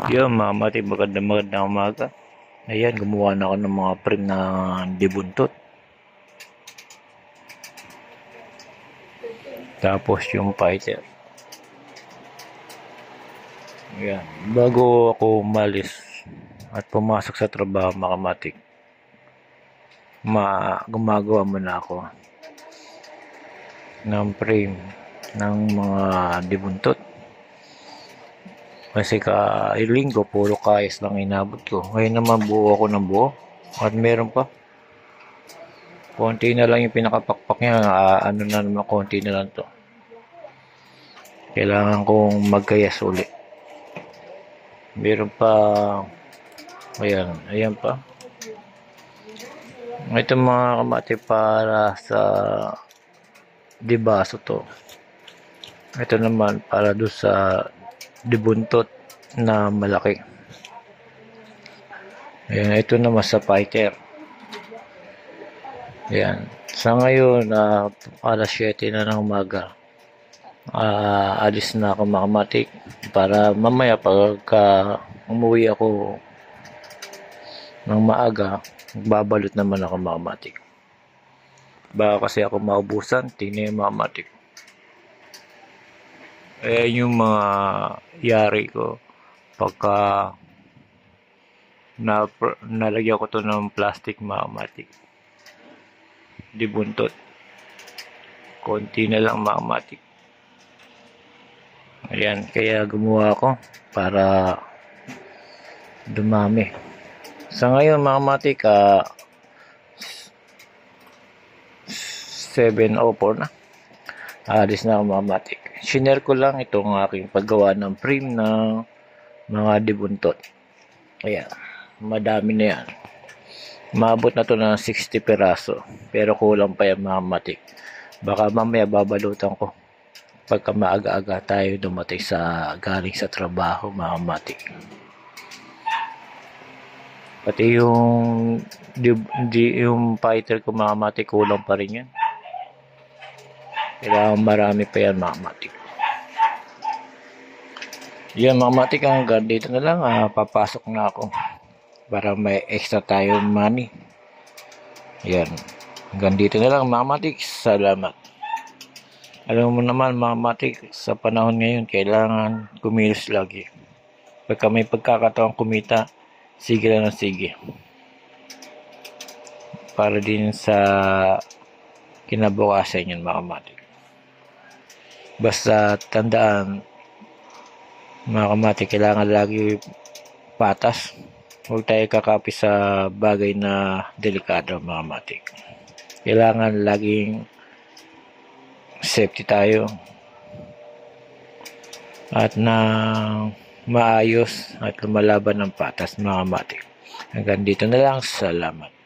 Yun mga mati, magandang umaga. Ayan, gumawa na ako ng mga frame na dibuntot. Tapos yung fighter. Ayan, bago ako umalis at pumasok sa trabaho mga mati, gumagawa muna ako ng frame ng mga dibuntot. Kasi linggo, puro kayas lang inabot ko. Ngayon naman buo ako ng buo. At meron pa. Konti na lang yung pinakapakpak niya. Ano na naman, konti na lang to. Kailangan kong magkayas ulit. Meron pa. Ayan pa. Ito mga kamati para sa dibaso to. Ito naman para doon sa dibuntot na malaki. Ayan, ito naman sa fighter. Ayan. Sa ngayon, alas 7 na ng umaga. Alis na ako mga matik para mamaya pagka umuwi ako ng maaga, babalot naman ako mga matik. Baka kasi ako maubusan, tingnan yung mga matik. Ayan yung mga yari ko pagka nalagyan ko to ng plastic mga matik. Dibuntot. Konti na lang mga matik. Ayan, kaya gumawa ako para dumami. Sa ngayon mga matik, 7:04 na. Alis na ako mga matik. Shinare ko lang itong aking paggawa ng frame ng mga dibuntot. Ayan, madami na yan. Maabot na to ng 60 peraso. Pero kulang pa yan mga matik. Baka mamaya babalutan ko. Pagka maaga-aga tayo dumating galing sa trabaho mga matik. Pati yung fighter ko mga matik, kulang pa rin yan. Kailangan marami pa yan mga matik. Yan mga matik, hanggang dito na lang. Papasok na ako para may extra tayo money. Yan, hanggang dito na lang mga matik. Salamat. Alam mo naman mga matik, sa panahon ngayon kailangan kumilos lagi. Pagka may pagkakataon kumita, sige lang ng sige. Para din sa kinabukasan yun mga matik. Basta tandaan mga kamati, kailangan lagi patas. Huwag tayo kakapi sa bagay na delikado mga kamati. Kailangan laging safety tayo at na maayos at lumalaban ng patas mga kamati. Hanggang dito na lang. Salamat.